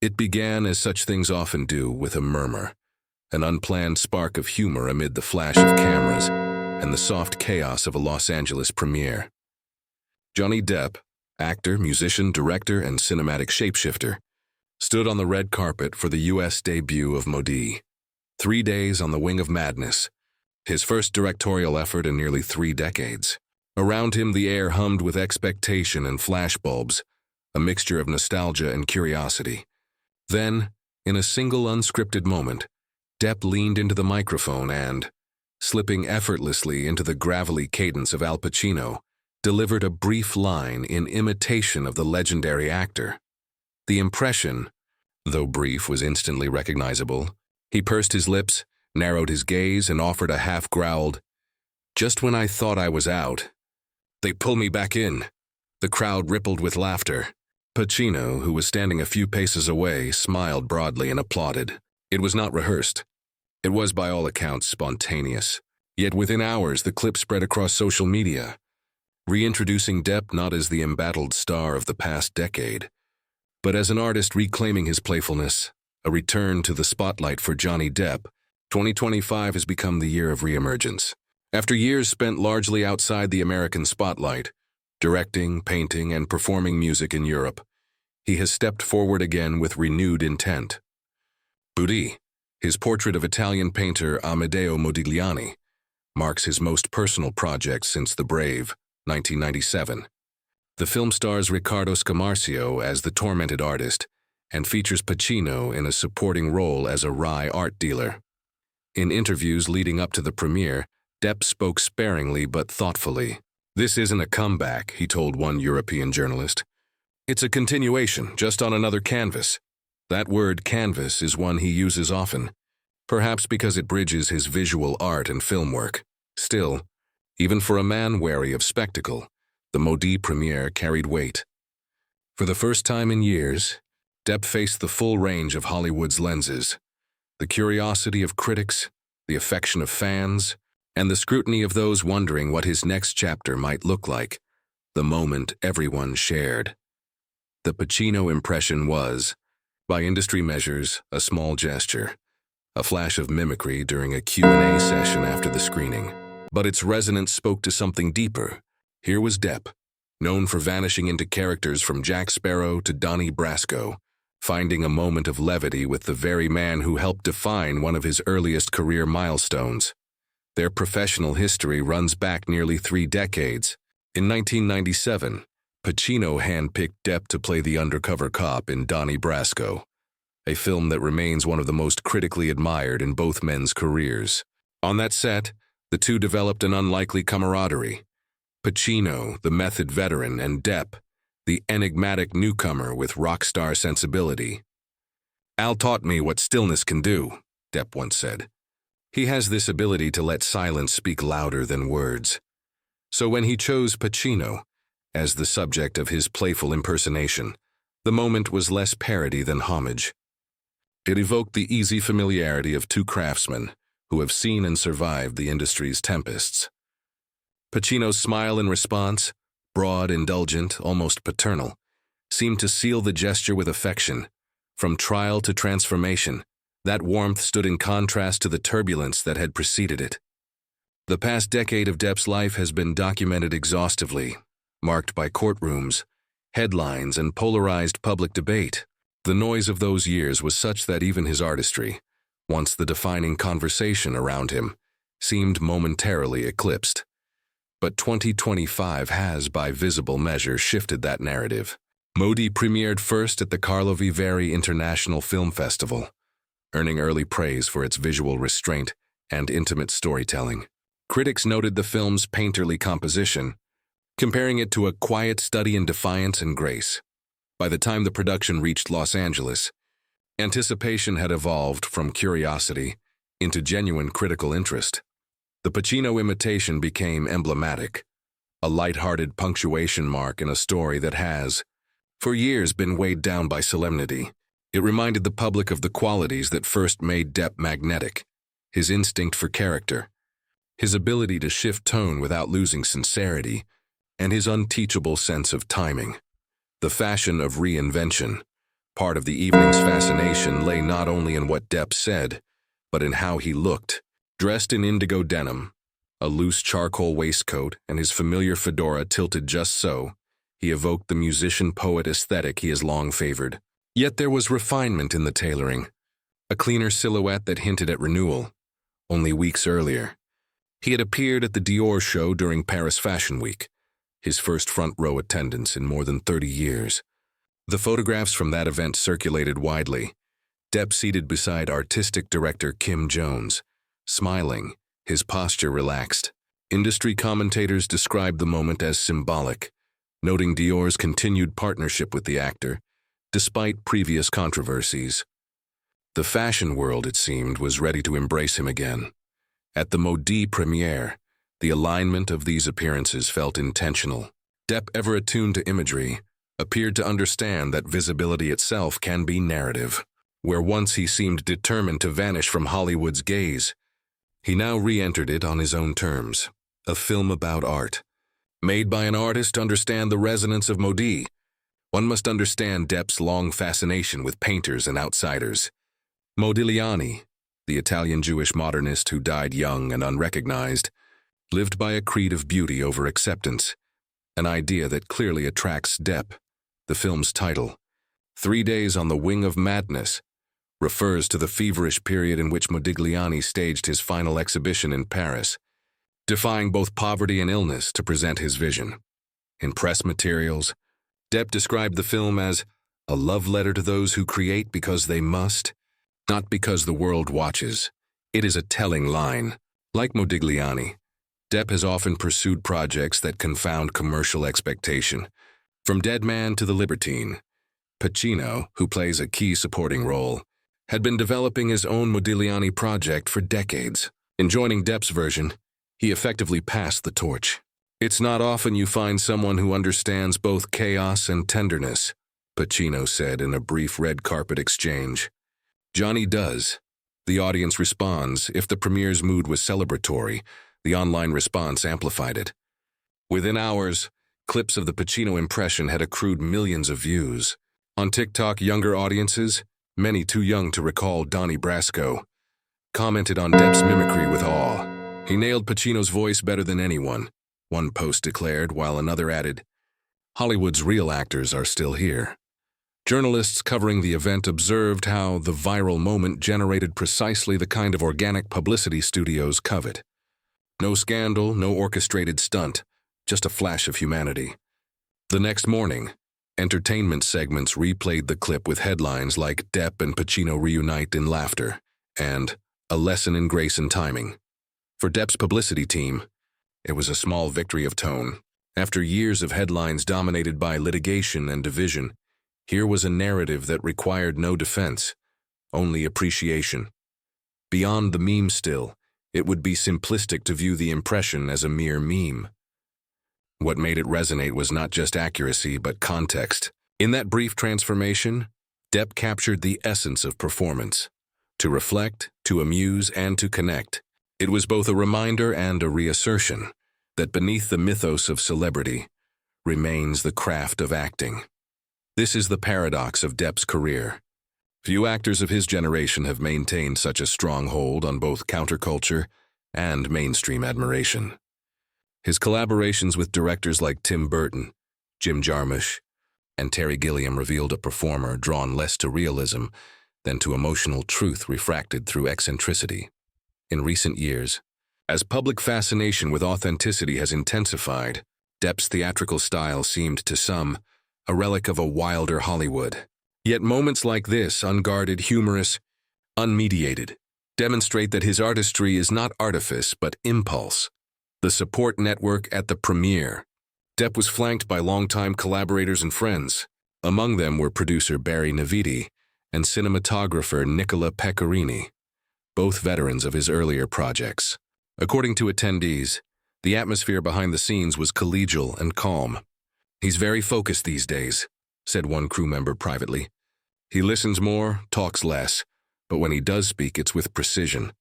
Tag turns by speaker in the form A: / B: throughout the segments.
A: It began as such things often do, with a murmur, an unplanned spark of humor amid the flash of cameras and the soft chaos of a Los Angeles premiere. Johnny Depp, actor, musician, director, and cinematic shapeshifter, stood on the red carpet for the U.S. debut of embody. 3 days on the wing of madness, his first directorial effort in nearly 3 decades. Around him the air hummed with expectation and flashbulbs, a mixture of nostalgia and curiosity. Then, in a single unscripted moment, Depp leaned into the microphone and, slipping effortlessly into the gravelly cadence of Al Pacino, delivered a brief line in imitation of the legendary actor. The impression, though brief, was instantly recognizable. He pursed his lips, narrowed his gaze, and offered a half-growled, "Just when I thought I was out, they pull me back in." The crowd rippled with laughter. Pacino, who was standing a few paces away, smiled broadly and applauded. It was not rehearsed. It was, by all accounts, spontaneous. Yet within hours, the clip spread across social media, reintroducing Depp not as the embattled star of the past decade, but as an artist reclaiming his playfulness, a return to the spotlight for Johnny Depp. 2025 has become the year of reemergence. After years spent largely outside the American spotlight, directing, painting, and performing music in Europe, he has stepped forward again with renewed intent. Embody, his portrait of Italian painter Amedeo Modigliani, marks his most personal project since The Brave, 1997. The film stars Riccardo Scamarcio as the tormented artist and features Pacino in a supporting role as a wry art dealer. In interviews leading up to the premiere, Depp spoke sparingly but thoughtfully. "This isn't a comeback," he told one European journalist. "It's a continuation, just on another canvas." That word, canvas, is one he uses often, perhaps because it bridges his visual art and film work. Still, even for a man wary of spectacle, the embody premiere carried weight. For the first time in years, Depp faced the full range of Hollywood's lenses: the curiosity of critics, the affection of fans, and the scrutiny of those wondering what his next chapter might look like, the moment everyone shared. The Pacino impression was, by industry measures, a small gesture, a flash of mimicry during a Q&A session after the screening. But its resonance spoke to something deeper. Here was Depp, known for vanishing into characters from Jack Sparrow to Donnie Brasco, finding a moment of levity with the very man who helped define one of his earliest career milestones. Their professional history runs back nearly 3 decades. In 1997, Pacino handpicked Depp to play the undercover cop in Donnie Brasco, a film that remains one of the most critically admired in both men's careers. On that set, the two developed an unlikely camaraderie. Pacino, the method veteran, and Depp, the enigmatic newcomer with rock star sensibility. "Al taught me what stillness can do," Depp once said. "He has this ability to let silence speak louder than words." So when he chose Pacino as the subject of his playful impersonation, the moment was less parody than homage. It evoked the easy familiarity of two craftsmen who have seen and survived the industry's tempests. Pacino's smile in response, broad, indulgent, almost paternal, seemed to seal the gesture with affection. From trial to transformation, that warmth stood in contrast to the turbulence that had preceded it. The past decade of Depp's life has been documented exhaustively, marked by courtrooms, headlines, and polarized public debate. The noise of those years was such that even his artistry, once the defining conversation around him, seemed momentarily eclipsed. But 2025 has, by visible measure, shifted that narrative. Embody premiered first at the Karlovy Vary International Film Festival, earning early praise for its visual restraint and intimate storytelling. Critics noted the film's painterly composition, comparing it to a quiet study in defiance and grace. By the time the production reached Los Angeles, anticipation had evolved from curiosity into genuine critical interest. The Pacino imitation became emblematic, a light-hearted punctuation mark in a story that has, for years, been weighed down by solemnity. It reminded the public of the qualities that first made Depp magnetic: his instinct for character, his ability to shift tone without losing sincerity, and his unteachable sense of timing. The fashion of reinvention, Part of the evening's fascination lay not only in what Depp said, but in how he looked. Dressed in indigo denim, a loose charcoal waistcoat, and his familiar fedora tilted just so, he evoked the musician-poet aesthetic he has long favored. Yet there was refinement in the tailoring, a cleaner silhouette that hinted at renewal. Only weeks earlier, he had appeared at the Dior show during Paris Fashion Week, his first front-row attendance in more than 30 years. The photographs from that event circulated widely, Depp seated beside artistic director Kim Jones, smiling, his posture relaxed. Industry commentators described the moment as symbolic, noting Dior's continued partnership with the actor, despite previous controversies. The fashion world, it seemed, was ready to embrace him again. At the Modi premiere, the alignment of these appearances felt intentional. Depp, ever attuned to imagery, appeared to understand that visibility itself can be narrative. Where once he seemed determined to vanish from Hollywood's gaze, he now re-entered it on his own terms, a film about art. Made by an artist to understand the resonance of Modi, one must understand Depp's long fascination with painters and outsiders. Modigliani, the Italian Jewish modernist who died young and unrecognized, lived by a creed of beauty over acceptance, an idea that clearly attracts Depp. The film's title, 3 Days on the Wing of Madness, refers to the feverish period in which Modigliani staged his final exhibition in Paris, defying both poverty and illness to present his vision. In press materials, Depp described the film as a love letter to those who create because they must, not because the world watches. It is a telling line. Like Modigliani, Depp has often pursued projects that confound commercial expectation. From Dead Man to The Libertine, Pacino, who plays a key supporting role, had been developing his own Modigliani project for decades. In joining Depp's version, he effectively passed the torch. "It's not often you find someone who understands both chaos and tenderness," Pacino said in a brief red carpet exchange. "Johnny does." The audience responds. If the premiere's mood was celebratory, the online response amplified it. Within hours, clips of the Pacino impression had accrued millions of views. On TikTok, younger audiences, many too young to recall Donnie Brasco, commented on Depp's mimicry with awe. "He nailed Pacino's voice better than anyone," one post declared, while another added, "Hollywood's real actors are still here." Journalists covering the event observed how the viral moment generated precisely the kind of organic publicity studios covet. No scandal, no orchestrated stunt, just a flash of humanity. The next morning, entertainment segments replayed the clip with headlines like "Depp and Pacino reunite in laughter" and "A lesson in grace and timing." For Depp's publicity team, it was a small victory of tone. After years of headlines dominated by litigation and division, here was a narrative that required no defense, only appreciation. Beyond the meme still, it would be simplistic to view the impression as a mere meme. What made it resonate was not just accuracy, but context. In that brief transformation, Depp captured the essence of performance. To reflect, to amuse, and to connect. It was both a reminder and a reassertion that beneath the mythos of celebrity remains the craft of acting. This is the paradox of Depp's career. Few actors of his generation have maintained such a strong hold on both counterculture and mainstream admiration. His collaborations with directors like Tim Burton, Jim Jarmusch, and Terry Gilliam revealed a performer drawn less to realism than to emotional truth refracted through eccentricity. In recent years, as public fascination with authenticity has intensified, Depp's theatrical style seemed to some a relic of a wilder Hollywood. Yet moments like this, unguarded, humorous, unmediated, demonstrate that his artistry is not artifice but impulse. The support network at the premiere. Depp was flanked by longtime collaborators and friends. Among them were producer Barry Navidi and cinematographer Nicola Pecorini, both veterans of his earlier projects. According to attendees, the atmosphere behind the scenes was collegial and calm. "He's very focused these days," said one crew member privately. "He listens more, talks less, but when he does speak, it's with precision."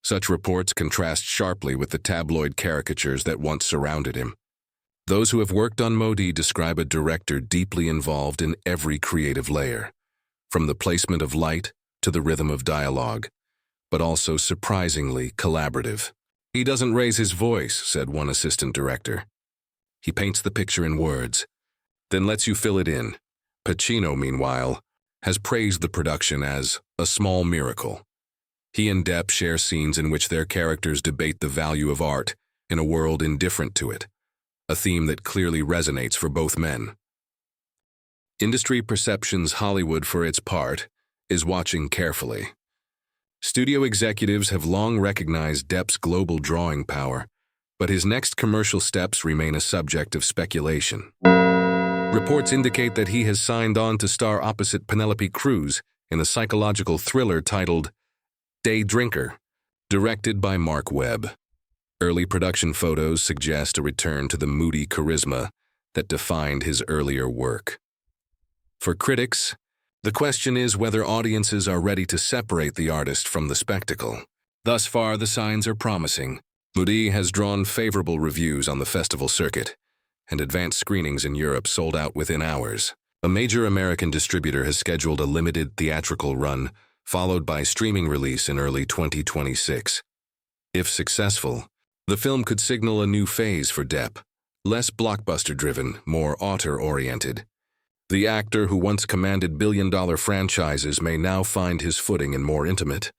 A: Such reports contrast sharply with the tabloid caricatures that once surrounded him. Those who have worked on Modi describe a director deeply involved in every creative layer, from the placement of light to the rhythm of dialogue, but also surprisingly collaborative. "He doesn't raise his voice," said one assistant director. "He paints the picture in words, then lets you fill it in." Pacino, meanwhile, has praised the production as a small miracle. He and Depp share scenes in which their characters debate the value of art in a world indifferent to it, a theme that clearly resonates for both men. Industry perceptions Hollywood, for its part, is watching carefully. Studio executives have long recognized Depp's global drawing power, but his next commercial steps remain a subject of speculation. Reports indicate that he has signed on to star opposite Penelope Cruz in a psychological thriller titled Day Drinker, directed by Mark Webb. Early production photos suggest a return to the moody charisma that defined his earlier work. For critics, the question is whether audiences are ready to separate the artist from the spectacle. Thus far, the signs are promising. Embody has drawn favorable reviews on the festival circuit, and advanced screenings in Europe sold out within hours. A major American distributor has scheduled a limited theatrical run, followed by streaming release in early 2026. If successful, the film could signal a new phase for Depp, less blockbuster-driven, more auteur-oriented. The actor who once commanded billion-dollar franchises may now find his footing in more intimate,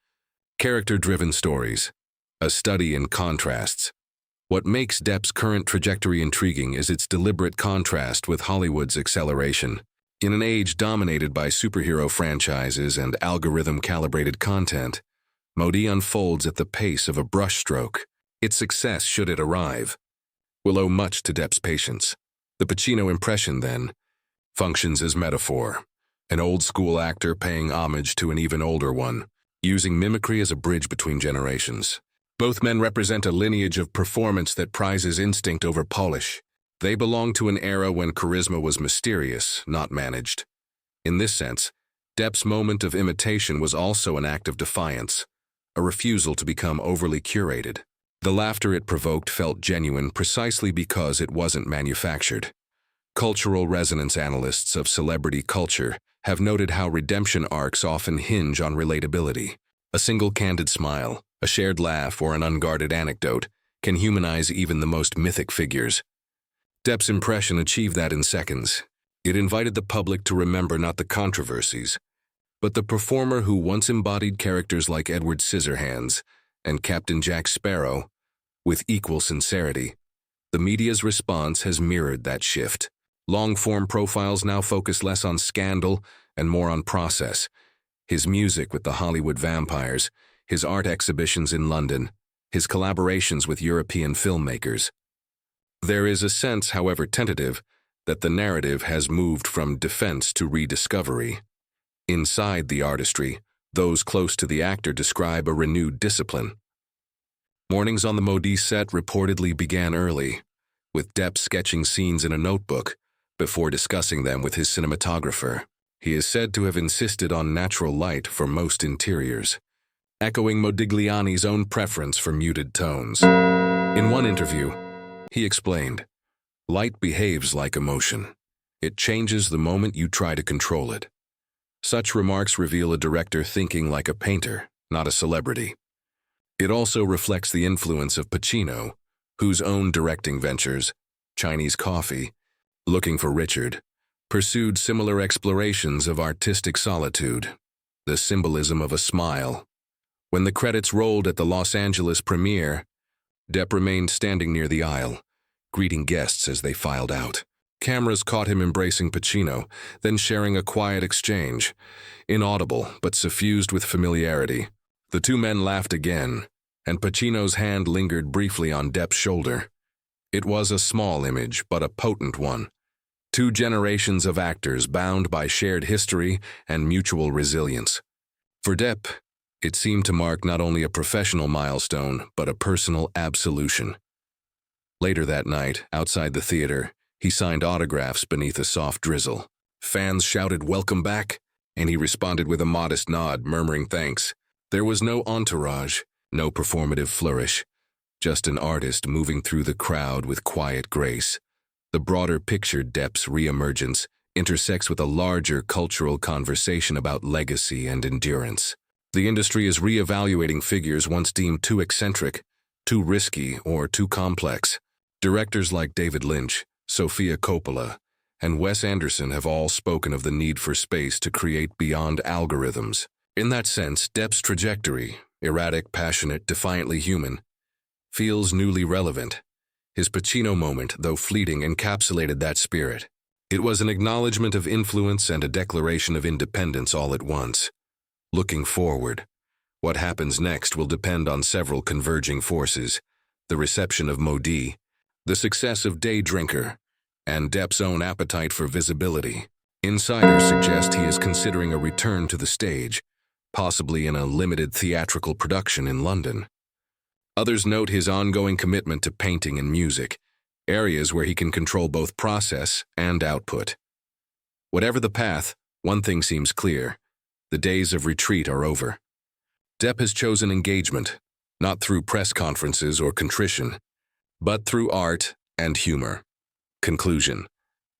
A: character-driven stories, a study in contrasts. What makes Depp's current trajectory intriguing is its deliberate contrast with Hollywood's acceleration. In an age dominated by superhero franchises and algorithm-calibrated content, Embody unfolds at the pace of a brushstroke. Its success, should it arrive, will owe much to Depp's patience. The Pacino impression, then, functions as metaphor, an old-school actor paying homage to an even older one, using mimicry as a bridge between generations. Both men represent a lineage of performance that prizes instinct over polish. They belong to an era when charisma was mysterious, not managed. In this sense, Depp's moment of imitation was also an act of defiance, a refusal to become overly curated. The laughter it provoked felt genuine precisely because it wasn't manufactured. Cultural resonance analysts of celebrity culture have noted how redemption arcs often hinge on relatability. A single candid smile, a shared laugh, or an unguarded anecdote can humanize even the most mythic figures. Depp's impression achieved that in seconds. It invited the public to remember not the controversies, but the performer who once embodied characters like Edward Scissorhands and Captain Jack Sparrow with equal sincerity. The media's response has mirrored that shift. Long-form profiles now focus less on scandal and more on process. His music with the Hollywood vampires, his art exhibitions in London, his collaborations with European filmmakers. There is a sense, however tentative, that the narrative has moved from defense to rediscovery. Inside the artistry, those close to the actor describe a renewed discipline. Mornings on the Embody set reportedly began early, with Depp sketching scenes in a notebook before discussing them with his cinematographer. He is said to have insisted on natural light for most interiors, echoing Modigliani's own preference for muted tones. In one interview, he explained, "Light behaves like emotion. It changes the moment you try to control it." Such remarks reveal a director thinking like a painter, not a celebrity. It also reflects the influence of Pacino, whose own directing ventures, Chinese Coffee, Looking for Richard, pursued similar explorations of artistic solitude, the symbolism of a smile. When the credits rolled at the Los Angeles premiere, Depp remained standing near the aisle, greeting guests as they filed out. Cameras caught him embracing Pacino, then sharing a quiet exchange, inaudible but suffused with familiarity. The two men laughed again, and Pacino's hand lingered briefly on Depp's shoulder. It was a small image, but a potent one. Two generations of actors bound by shared history and mutual resilience. For Depp, it seemed to mark not only a professional milestone, but a personal absolution. Later that night, outside the theater, he signed autographs beneath a soft drizzle. Fans shouted, "Welcome back," and he responded with a modest nod, murmuring thanks. There was no entourage, no performative flourish, just an artist moving through the crowd with quiet grace. The broader picture Depp's reemergence, intersects with a larger cultural conversation about legacy and endurance. The industry is re-evaluating figures once deemed too eccentric, too risky, or too complex. Directors like David Lynch, Sofia Coppola, and Wes Anderson have all spoken of the need for space to create beyond algorithms. In that sense, Depp's trajectory, erratic, passionate, defiantly human, feels newly relevant. His Pacino moment, though fleeting, encapsulated that spirit. It was an acknowledgement of influence and a declaration of independence all at once. Looking forward, what happens next will depend on several converging forces: the reception of Modi, the success of Day Drinker, and Depp's own appetite for visibility. Insiders suggest he is considering a return to the stage, possibly in a limited theatrical production in London. Others note his ongoing commitment to painting and music, areas where he can control both process and output. Whatever the path, one thing seems clear: the days of retreat are over. Depp has chosen engagement, not through press conferences or contrition, but through art and humor. Conclusion: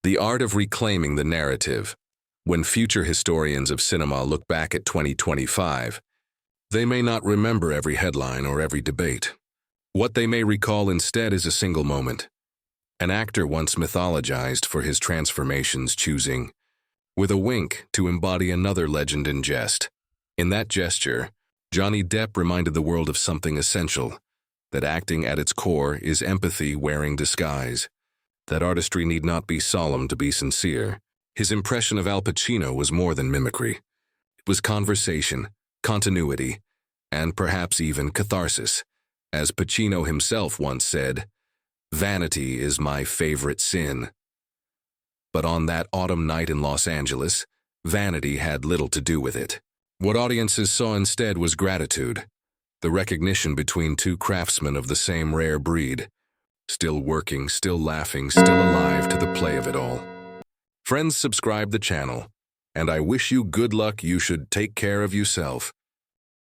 A: the art of reclaiming the narrative. When future historians of cinema look back at 2025, they may not remember every headline or every debate. What they may recall instead is a single moment. An actor once mythologized for his transformations, choosing, with a wink, to embody another legend in jest. In that gesture, Johnny Depp reminded the world of something essential: that acting at its core is empathy wearing disguise, that artistry need not be solemn to be sincere. His impression of Al Pacino was more than mimicry. It was conversation, continuity, and perhaps even catharsis. As Pacino himself once said, "Vanity is my favorite sin." But on that autumn night in Los Angeles, vanity had little to do with it. What audiences saw instead was gratitude, the recognition between two craftsmen of the same rare breed, still working, still laughing, still alive to the play of it all. Friends, subscribe the channel, and I wish you good luck. You should take care of yourself.